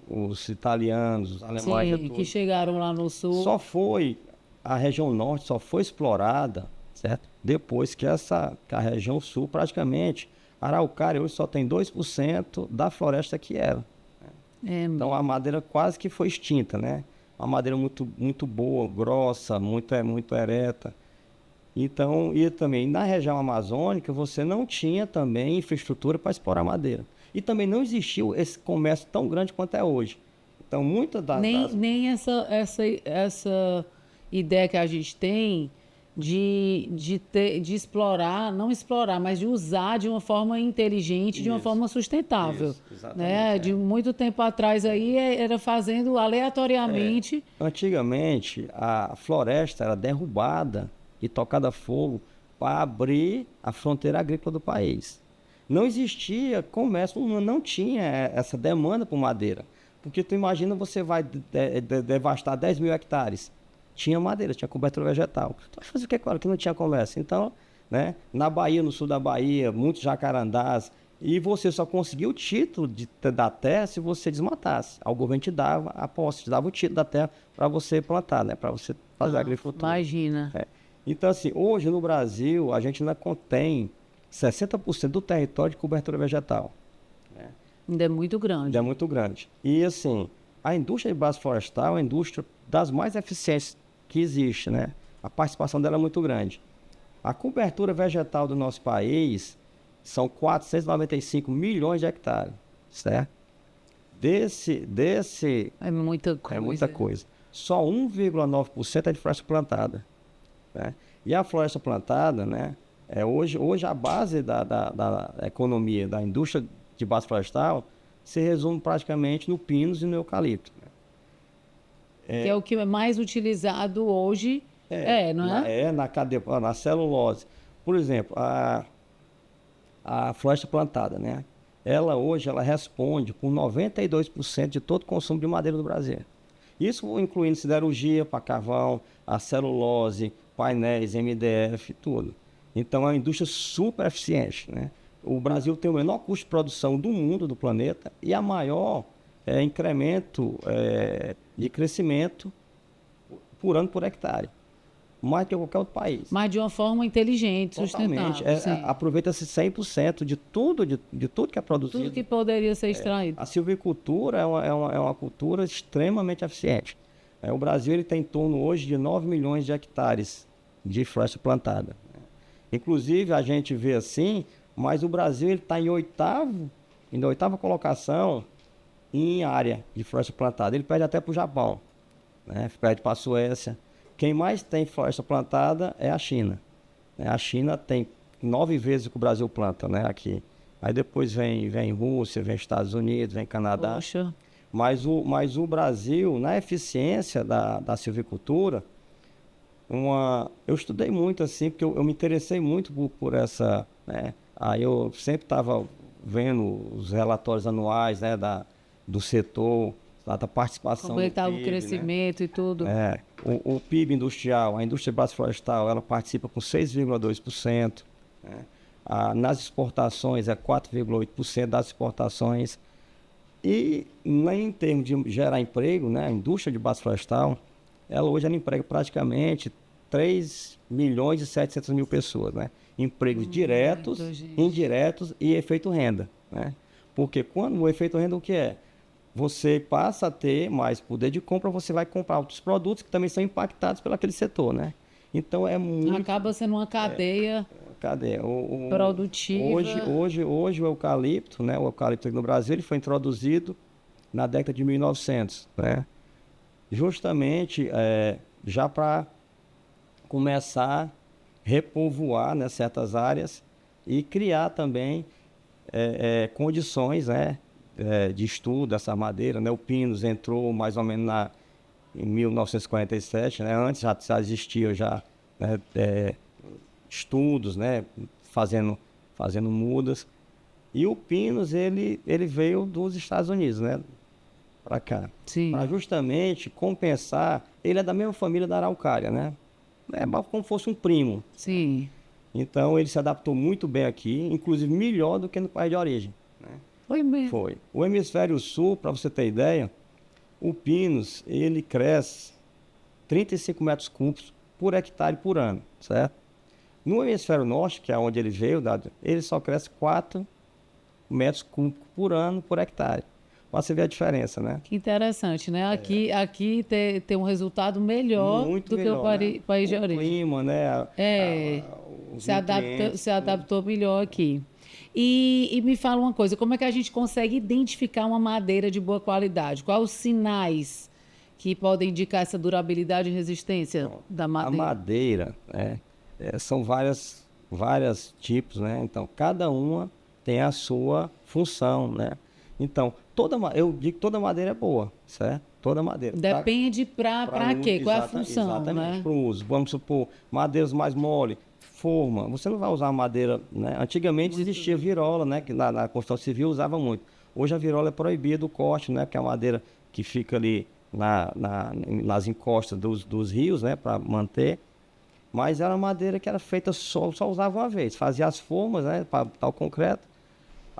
Os italianos, os alemães. Sim, que chegaram lá no sul. A região norte só foi explorada, certo? Depois que a região sul, praticamente, a araucária hoje só tem 2% da floresta que era. Então a madeira quase que foi extinta, né? Uma madeira muito, muito boa, grossa, muito ereta. Então, e também na região amazônica você não tinha também infraestrutura para explorar madeira. E também não existiu esse comércio tão grande quanto é hoje. Então, muitas Nem essa ideia que a gente tem de explorar, não explorar, mas de usar de uma forma inteligente, de uma forma sustentável. Isso, exatamente, Né? De muito tempo atrás aí era fazendo aleatoriamente. Antigamente, a floresta era derrubada e tocada a fogo para abrir a fronteira agrícola do país. Não existia comércio, não tinha essa demanda por madeira. Porque tu imagina, você vai devastar 10 mil hectares. Tinha madeira, tinha cobertura vegetal. Tu vai fazer o que agora que não tinha comércio? Então, né, na Bahia, no sul da Bahia, muitos jacarandás, e você só conseguia o título da terra se você desmatasse. O governo te dava a posse, te dava o título da terra para você plantar, né, para você fazer agricultura. Imagina. Então, assim, hoje no Brasil, a gente ainda contém 60% do território de cobertura vegetal. Ainda é muito grande. Ainda é muito grande. E, assim, a indústria de base florestal é uma indústria das mais eficientes que existe, né? A participação dela é muito grande. A cobertura vegetal do nosso país são 495 milhões de hectares, certo? É muita coisa. É muita coisa. Só 1,9% é de floresta plantada, né? E a floresta plantada, né? Hoje a base da economia, da indústria de base florestal, se resume praticamente no pinus e no eucalipto. Que é o que é mais utilizado hoje, não é? Na celulose. Por exemplo, a floresta plantada, né? Hoje ela responde por 92% de todo o consumo de madeira do Brasil. Isso incluindo siderurgia para carvão, a celulose, painéis, MDF, tudo. Então é uma indústria super eficiente, né? O Brasil tem o menor custo de produção do mundo, do planeta, e a maior incremento de crescimento por ano por hectare. Mais que qualquer outro país. Mas de uma forma inteligente, Totalmente. sustentável. Aproveita-se 100% de tudo que é produzido. Tudo que poderia ser extraído. A silvicultura é uma cultura extremamente eficiente. O Brasil ele tem em torno hoje de 9 milhões de hectares de floresta plantada. Inclusive, a gente vê assim, mas o Brasil está na oitava colocação em área de floresta plantada. Ele perde até para o Japão, né? Perde para a Suécia. quem mais tem floresta plantada é a China. A China tem 9 vezes o que o Brasil planta, né, aqui. Aí depois vem Rússia, vem Estados Unidos, vem Canadá. Poxa. Mas o Brasil, na eficiência da silvicultura, eu estudei muito assim, porque eu me interessei muito por essa, né? Aí eu sempre estava vendo os relatórios anuais, né, do setor, da participação Como no estava o PIB, crescimento e tudo. né? O PIB industrial, a indústria de base florestal, ela participa com 6,2%. Né? Nas exportações, é 4,8% das exportações. E em termos de gerar emprego, né, a indústria de base florestal, ela emprega praticamente 3 milhões e 700 mil pessoas, né? Empregos diretos, indiretos e efeito renda, né? Porque quando o efeito renda, o que é? Você passa a ter mais poder de compra, você vai comprar outros produtos que também são impactados pelo aquele setor, né? Então é muito... Acaba sendo uma cadeia produtiva. Hoje o eucalipto, né? O eucalipto aqui no Brasil, ele foi introduzido na década de 1900, né? Justamente já para começar a repovoar, né, certas áreas e criar também condições, né, de estudo dessa madeira, né? O Pinus entrou mais ou menos em 1947, né? Antes já existia né, estudos, né, fazendo mudas. E o Pinus ele veio dos Estados Unidos, né, para cá, para justamente compensar. Ele é da mesma família da araucária, né? É como fosse um primo. Sim. Então ele se adaptou muito bem aqui, inclusive melhor do que no país de origem, né? Foi mesmo. Foi. O hemisfério sul, para você ter ideia, o Pinus ele cresce 35 metros cúbicos por hectare por ano, certo? No hemisfério norte, que é onde ele veio, ele só cresce 4 metros cúbicos por ano por hectare. Para você ver a diferença, né? Que interessante, né? Aqui tem um resultado melhor muito do melhor, que o país de origem. O clima, né? Se adaptou melhor aqui. E me fala uma coisa, como é que a gente consegue identificar uma madeira de boa qualidade? Quais os sinais que podem indicar essa durabilidade e resistência da madeira? A madeira, são vários tipos, né? Então, cada uma tem a sua função, né? Então, eu digo que toda madeira é boa, certo? Toda madeira. Depende para quê? Qual é a função, exatamente, né? para o uso. Vamos supor, madeiras mais mole, forma. Você não vai usar madeira, né? Antigamente existia virola, né? Que na construção civil usava muito. Hoje a virola é proibida o corte, né? Que é a madeira que fica ali nas encostas dos rios, né? Para manter. Mas era uma madeira que era feita só usava uma vez. Fazia as formas, né? Para tal concreto.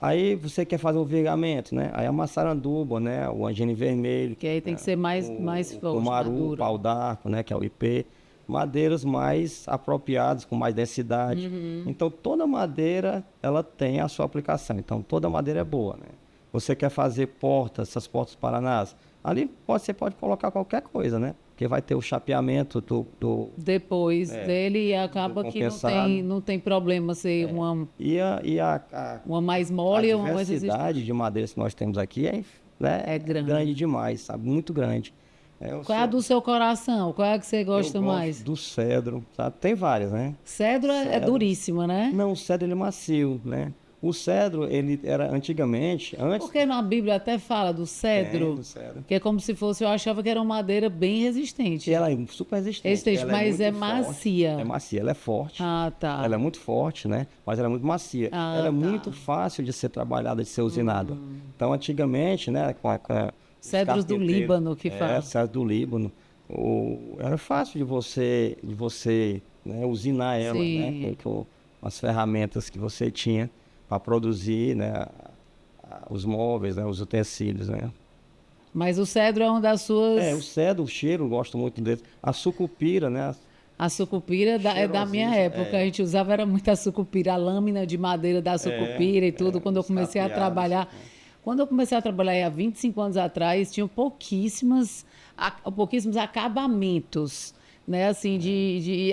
Aí você quer fazer um vigamento, né? Aí a maçaranduba, né? O angine vermelho. Que aí tem que ser mais forte, o maru, pau d'arco, né? Que é o IP. Madeiras mais apropriadas, com mais densidade. Então, toda madeira, ela tem a sua aplicação. Então, toda madeira é boa, né? Você quer fazer portas, essas portas paranás, ali você pode colocar qualquer coisa, né? Porque vai ter o chapeamento depois dele, e acaba que não tem problema ser uma mais mole ou uma mais resistente. A diversidade de madeiras que nós temos aqui é grande demais, sabe? Muito grande. Qual é a do seu coração? Qual é a que você gosta mais? Do cedro, sabe? Tem várias, né? Cedro é duríssima, né? Não, o cedro ele é macio, né? O cedro, ele era antigamente... Porque na Bíblia até fala do cedro, que é como se fosse... Eu achava que era uma madeira bem resistente. E ela é super resistente. Mas é macia. É macia, ela é forte. Ah, tá. Ela é muito forte, né? Mas ela é muito macia. Ela é muito fácil de ser trabalhada, de ser usinada. Então, antigamente, né? Cedros do Líbano, que fala. Cedros do Líbano. Era fácil de você né, usinar ela, né? Com as ferramentas que você tinha para produzir, né, os móveis, né, os utensílios, né. Mas o cedro é uma das suas... O cedro, o cheiro, eu gosto muito dele. A sucupira, né. A sucupira é da minha época. A gente usava muito a sucupira, a lâmina de madeira da sucupira e tudo. Quando eu comecei a trabalhar... Quando eu comecei a trabalhar há 25 anos atrás, tinham pouquíssimos acabamentos. né? Assim,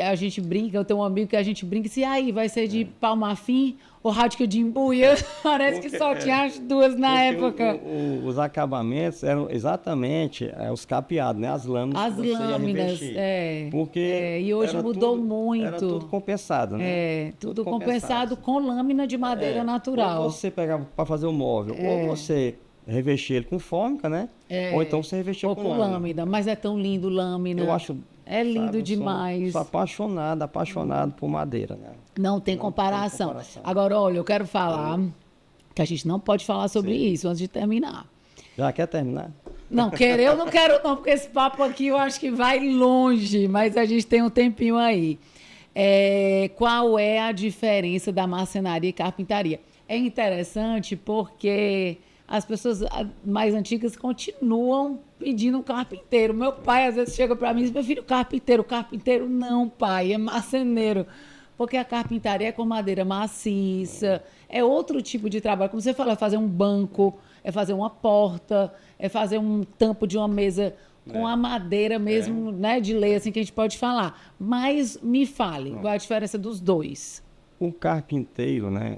a gente brinca, eu tenho um amigo que a gente brinca, se aí vai ser de Palmafim ou Rádio de Imbuia. Parece que só tinha as duas na época. Os acabamentos eram exatamente os capeados, né? As lâminas As que você ia lâminas, revestir. é. Porque E hoje mudou muito. Era tudo compensado, né? É, tudo compensado com lâmina de madeira natural. Ou você pegava para fazer o móvel, ou você revestia ele com fórmica, né? Ou então você revestia Ou com com lâmina. lâmina. Mas é tão lindo lâmina. Eu acho. É lindo sabe, demais. Sou apaixonado por madeira, né? Não tem comparação. Agora, olha, eu quero falar que a gente não pode falar sobre isso antes de terminar. Já quer terminar? Não, eu não quero não, porque esse papo aqui eu acho que vai longe, mas a gente tem um tempinho aí. Qual é a diferença da marcenaria e carpintaria? É interessante porque as pessoas mais antigas continuam pedindo um carpinteiro. Meu pai às vezes chega para mim e diz, meu filho, carpinteiro não, pai, é marceneiro. Porque a carpintaria é com madeira maciça, é outro tipo de trabalho. Como você falou, é fazer um banco, é fazer uma porta, é fazer um tampo de uma mesa com a madeira mesmo, né, de lei, assim, que a gente pode falar. Mas me fale, qual é a diferença dos dois? O carpinteiro, né,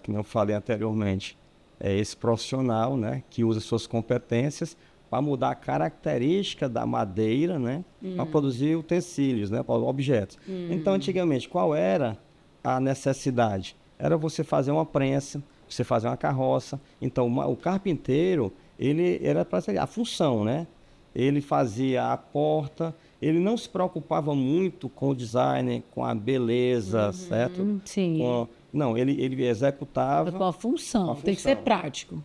que eu falei anteriormente, é esse profissional, né, que usa suas competências para mudar a característica da madeira, né, para produzir utensílios, né, para objetos. Então, antigamente, qual era a necessidade? Era você fazer uma prensa, você fazer uma carroça. Então, o carpinteiro, ele era para a função, né? Ele fazia a porta, ele não se preocupava muito com o design, com a beleza, certo? Sim. Não, ele executava... Com a função, tem que ser prático.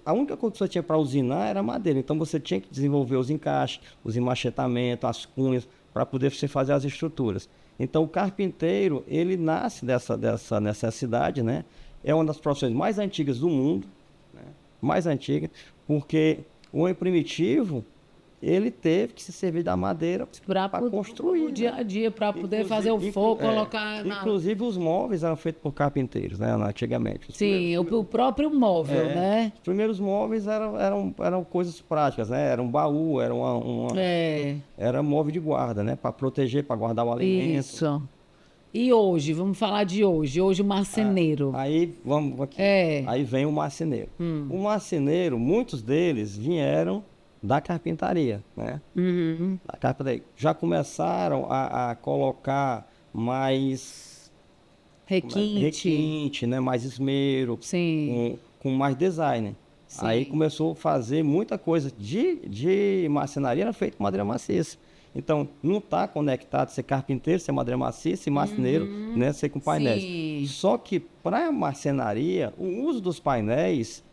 A única coisa que você tinha para usinar era madeira, então você tinha que desenvolver os encaixes, os emachetamentos, as cunhas, para poder você fazer as estruturas. Então, o carpinteiro, ele nasce dessa necessidade, né? É uma das profissões mais antigas do mundo, né? Mais antiga, porque o homem primitivo, ele teve que se servir da madeira para construir. O dia a dia, para poder fazer o fogo, colocar na... Inclusive, os móveis eram feitos por carpinteiros, né? Antigamente. Sim, o próprio móvel, né? Os primeiros móveis eram coisas práticas, né? Era um baú, era móvel de guarda, né? Para proteger, para guardar o alimento. Isso. E hoje, vamos falar de hoje. Hoje o marceneiro. Aí vamos aqui. Aí vem o marceneiro. O marceneiro, muitos deles vieram da carpintaria, né? Da carpintaria. Já começaram a colocar mais requinte, né? Mais esmero, com mais design. Sim. Aí começou a fazer muita coisa de marcenaria, era feito com madeira maciça. Então, não está conectado ser carpinteiro, ser madeira maciça e marceneiro, né? Ser com painéis. Sim. Só que para a marcenaria, o uso dos painéis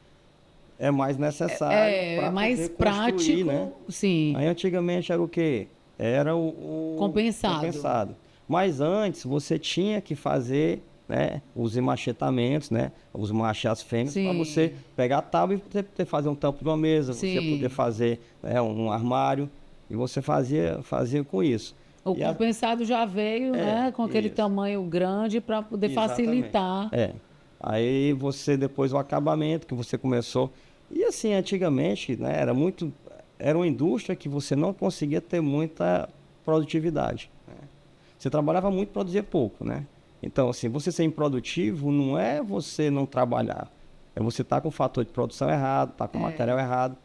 é mais necessário. É mais prático, né? Sim. Aí antigamente era o quê? Era o compensado. Mas antes você tinha que fazer, né, os emachetamentos, né? Os machados fêmeas, para você pegar a tábua e poder fazer um tampo de uma mesa, você poder fazer, né, um armário. E você fazia com isso. O compensado já veio, né, com aquele tamanho grande para poder facilitar. Aí você, depois o acabamento que você começou. E assim, antigamente, né, era uma indústria que você não conseguia ter muita produtividade, né? Você trabalhava muito e produzia pouco, né? Então, assim, você ser improdutivo não é você não trabalhar. É você estar com o fator de produção errado, estar com o material errado.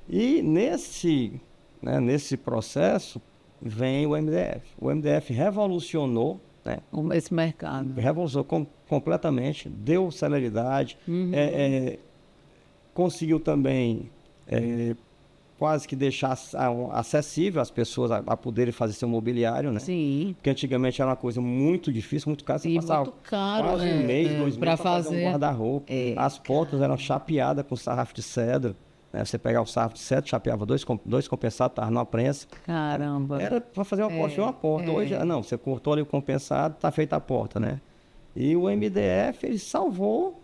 E nesse processo vem o MDF. O MDF revolucionou, né, esse mercado. Revolucionou completamente, deu celeridade, conseguiu também quase que deixar acessível as pessoas a poderem fazer seu mobiliário, né? Sim. Porque antigamente era uma coisa muito difícil, muito cara. Você passava muito caro, quase um mês, 2 meses para fazer um guarda-roupa. As portas eram chapeadas com sarrafo de cedro. Né? Você pegava o sarrafo de cedro, chapeava dois compensados, estava numa prensa. Caramba. Era para fazer uma porta. Hoje, não, você cortou ali o compensado, está feita a porta, né? E o MDF, ele salvou,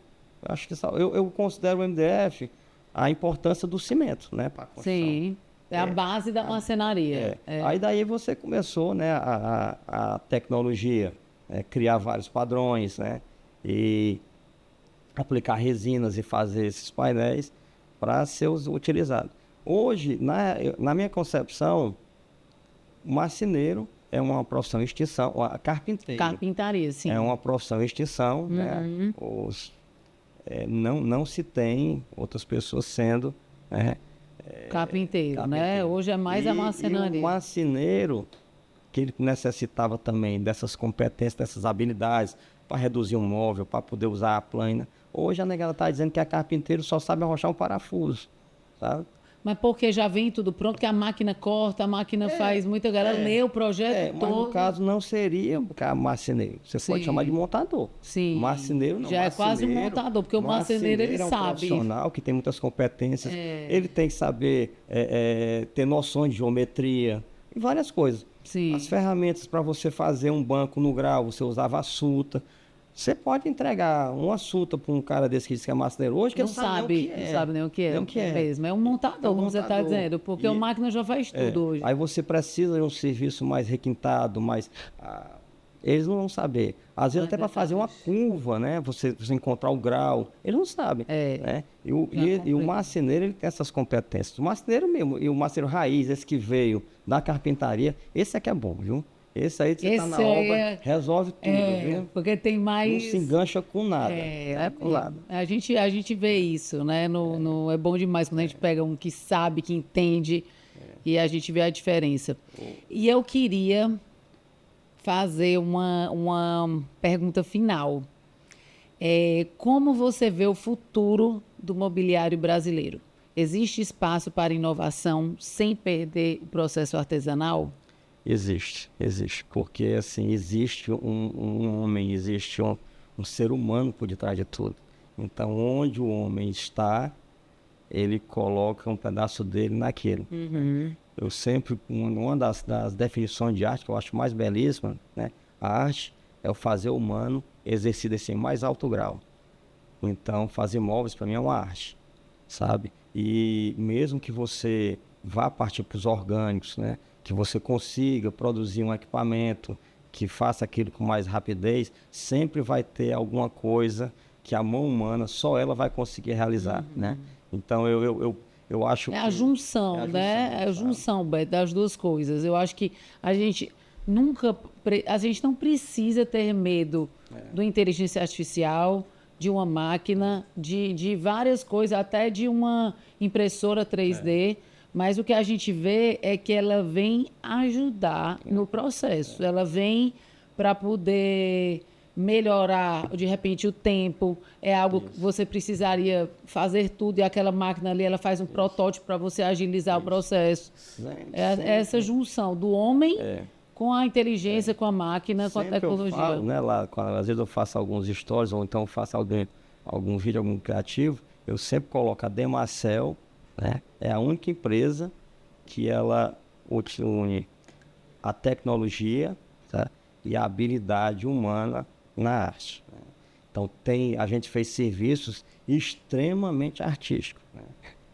eu considero o MDF a importância do cimento, né? Pra construção. Sim, é a base da marcenaria. Aí daí você começou, né, a tecnologia, criar vários padrões, né? E aplicar resinas e fazer esses painéis para ser utilizado. Hoje, na minha concepção, marceneiro é uma profissão em extinção, a carpinteiro Carpintaria, sim. é uma profissão em extinção, né? Não se tem outras pessoas sendo, né, Carpinteiro, né? Hoje é mais a marcenaria. E o marceneiro, que ele necessitava também dessas competências, dessas habilidades, para reduzir um móvel, para poder usar a plana. Hoje a negada está dizendo que é carpinteiro só sabe arrochar um parafuso, sabe? Mas porque já vem tudo pronto, que a máquina corta, a máquina faz muita galera lê o projeto Mas todo. no caso não seria marceneiro. Você pode chamar de montador. Sim. Marceneiro não. Já é quase um montador, porque o marceneiro ele é um sabe. profissional que tem muitas competências. Ele tem que saber ter noções de geometria e várias coisas. Sim. As ferramentas para você fazer um banco no grau, você usava a suta. Você pode entregar uma suta para um cara desse que diz que é marceneiro hoje, que não sabe, não sabe nem o que é. Nem o que é. Mesmo. É um montador, como você está dizendo, porque a máquina já faz tudo hoje. Aí você precisa de um serviço mais requintado, mais... eles não vão saber. Às vezes até para fazer uma curva, né? Você encontrar o grau, eles não sabem. Né? E o marceneiro, ele tem essas competências. O marceneiro mesmo, e o marceneiro raiz, esse que veio da carpintaria, esse é que é bom, viu? Esse aí você está na obra, resolve tudo, viu? Porque tem mais... Não se engancha com nada. Com nada. A gente vê isso, né? É bom demais quando a gente pega um que sabe, que entende, e a gente vê a diferença. E eu queria fazer uma pergunta final. Como você vê o futuro do mobiliário brasileiro? Existe espaço para inovação sem perder o processo artesanal? Existe. Porque, assim, existe um homem, existe um ser humano por detrás de tudo. Então, onde o homem está, ele coloca um pedaço dele naquilo. Eu sempre, uma das definições de arte que eu acho mais belíssima, né? A arte é o fazer humano exercido assim, em mais alto grau. Então, fazer móveis, para mim, é uma arte, sabe? E mesmo que você vá partir para os orgânicos, né? Que você consiga produzir um equipamento que faça aquilo com mais rapidez, sempre vai ter alguma coisa que a mão humana, só ela vai conseguir realizar, né? Então, eu acho que... É a junção, né? É a junção, Beto, das duas coisas. Eu acho que a gente não precisa ter medo do inteligência artificial, de uma máquina, de várias coisas, até de uma impressora 3D, mas o que a gente vê é que ela vem ajudar no processo. Ela vem para poder melhorar, de repente, o tempo. É algo que você precisaria fazer tudo e aquela máquina ali, ela faz um protótipo para você agilizar o processo. É essa junção do homem com a inteligência, com a máquina, com a tecnologia. Eu falo, né, às vezes eu faço alguns stories ou então faço algum vídeo, algum criativo, eu sempre coloco a Demacel, né? É a única empresa que ela une a tecnologia, tá? E a habilidade humana na arte, né? Então a gente fez serviços extremamente artísticos, né?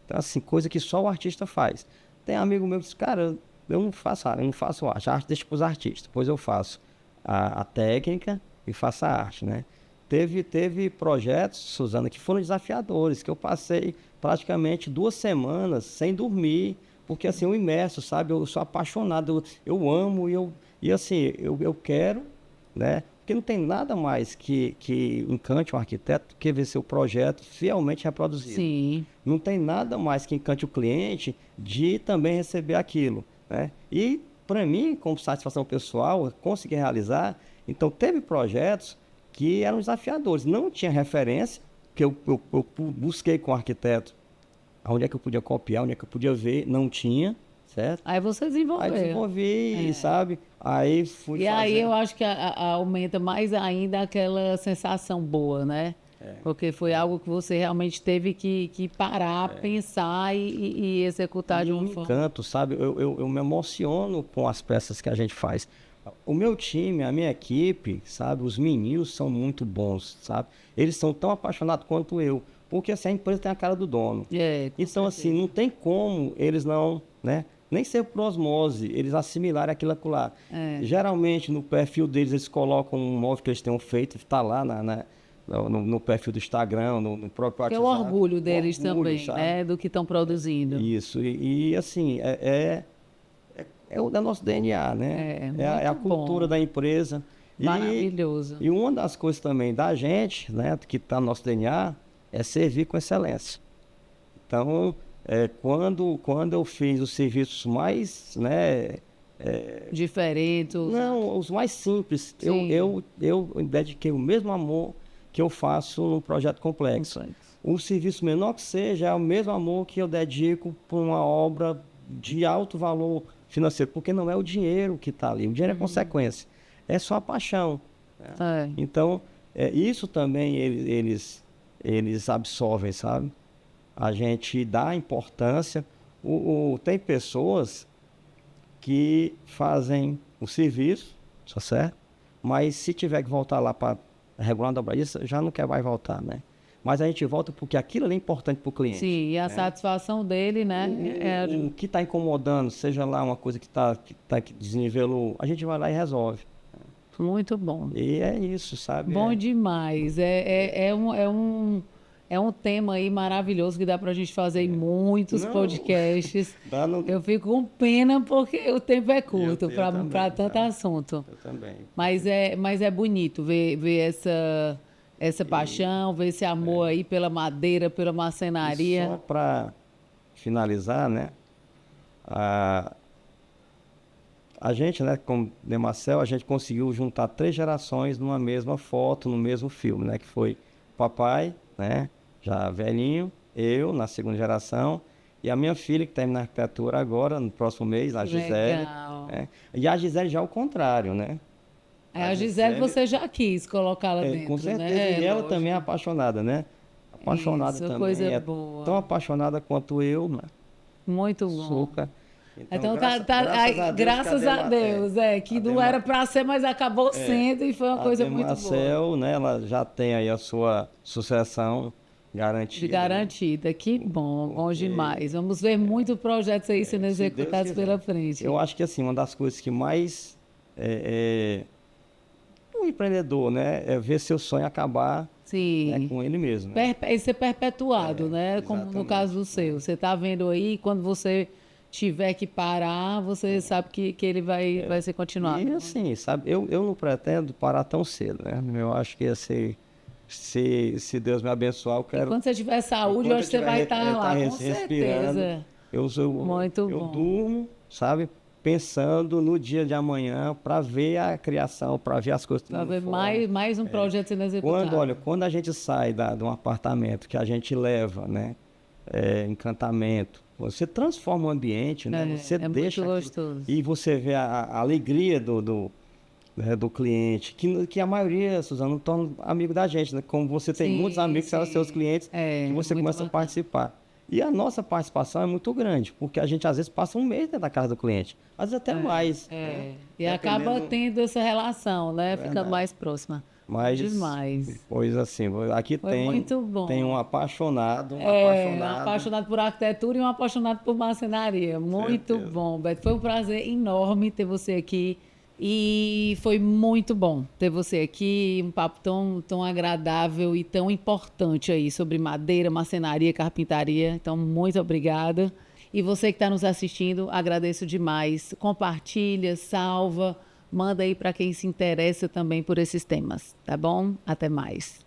Então assim, coisa que só o artista faz. Tem amigo meu que diz, cara, eu não faço arte, a arte deixa para os artistas, depois eu faço a técnica e faço a arte, né? Teve projetos, Suzana, que foram desafiadores, que eu passei praticamente 2 semanas sem dormir, porque assim, eu imerso, sabe? Eu sou apaixonado, eu amo e assim, eu quero, né? Porque não tem nada mais que encante um arquiteto que ver seu projeto fielmente reproduzido. Sim. Não tem nada mais que encante o cliente de também receber aquilo, né? E, para mim, como satisfação pessoal, eu consegui realizar. Então, teve projetos que eram desafiadores. Não tinha referência, que eu busquei com o arquiteto onde é que eu podia copiar, onde é que eu podia ver, não tinha, certo? Aí você desenvolveu. Aí desenvolvi, sabe? Aí fui E fazendo. aí eu acho que aumenta mais ainda aquela sensação boa, né? Porque foi algo que você realmente teve que parar, pensar e executar de uma forma. Encanto, sabe? Eu me emociono com as peças que a gente faz. O meu time, a minha equipe, sabe? Os meninos são muito bons, sabe? Eles são tão apaixonados quanto eu. Porque assim, a empresa tem a cara do dono. Então, assim, não tem como eles não, né? Nem ser por osmose, eles assimilarem aquilo lá. Geralmente, no perfil deles, eles colocam um móvel que eles tenham feito, está lá no perfil do Instagram, no próprio WhatsApp. Que é o orgulho deles também, sabe? né? Do que estão produzindo. Isso. E assim, é é o nosso DNA, né? É a muito cultura bom. da empresa. Maravilhoso. E uma das coisas também da gente, né, que está no nosso DNA, é servir com excelência. Então, quando eu fiz os serviços mais, né, Diferente. não, os mais simples, Sim. eu dediquei o mesmo amor que eu faço no projeto complexo. O serviço menor que seja é o mesmo amor que eu dedico para uma obra de alto valor financeiro, porque não é o dinheiro que está ali, o dinheiro é consequência, é só a paixão. Então, isso também eles absorvem, sabe? A gente dá importância. Tem pessoas que fazem o serviço, tá certo? Mas se tiver que voltar lá para regular a dobradiça, já não quer mais voltar, né? Mas a gente volta porque aquilo ali é importante para o cliente. Sim, e a satisfação dele, né? O que está incomodando, seja lá uma coisa que desnivelou, a gente vai lá e resolve. Muito bom. E é isso, sabe? Bom demais. É um tema aí maravilhoso que dá para a gente fazer em muitos podcasts. Eu fico com pena porque o tempo é curto para tanto assunto. Eu também. Mas é bonito ver essa paixão, ver esse amor aí pela madeira, pela marcenaria. E só para finalizar, né? A gente, né, como Demacel, a gente conseguiu juntar 3 gerações numa mesma foto, no mesmo filme, né? Que foi o papai, né? Já velhinho, eu, na segunda geração, e a minha filha, que termina arquitetura agora, no próximo mês, a Gisele. Né? E a Gisele já é o contrário, né? A Gisele você já quis colocá-la dentro, com certeza, né? E ela também é apaixonada, né? Apaixonada Isso, também. Coisa boa. Tão apaixonada quanto eu, né? Muito bom. Super. Então graças a Deus, que não era para ser, mas acabou sendo e foi uma coisa muito boa. Marcel, né, ela já tem aí a sua sucessão garantida. Né? Que bom demais. Vamos ver muitos projetos aí sendo executados pela frente. Eu acho que assim, uma das coisas que mais um empreendedor, né, é ver seu sonho acabar né, com ele mesmo. Né? E ser perpetuado, né? Como no caso do seu. Você está vendo aí, quando você tiver que parar, você sabe que ele vai ser continuado. E assim, sabe, eu não pretendo parar tão cedo, né? Eu acho que assim, se Deus me abençoar, eu quero... E quando você tiver saúde, eu acho que você vai estar lá, com certeza. Muito bom. Eu durmo, sabe, pensando no dia de amanhã para ver a criação, para ver as coisas. Para ver mais um projeto sendo executado. Quando a gente sai de um apartamento que a gente leva, né, encantamento, você transforma o ambiente, né? Você deixa muito gostoso. E você vê a alegria do cliente, que a maioria, Suzana, não torna amigo da gente, né? Como você tem muitos amigos que são seus clientes, que você começa a participar. E a nossa participação é muito grande, porque a gente às vezes passa um mês dentro da casa do cliente, às vezes até mais. Né? E acaba tendo essa relação, né? Fica mais próxima. Mas, demais. Pois assim, aqui tem um apaixonado. Um apaixonado por arquitetura e um apaixonado por marcenaria. Muito bom, Beto. Foi um prazer enorme ter você aqui. E foi muito bom ter você aqui, um papo tão agradável e tão importante aí sobre madeira, marcenaria, carpintaria. Então, muito obrigada. E você que está nos assistindo, agradeço demais. Compartilha, salva, manda aí para quem se interessa também por esses temas, tá bom? Até mais.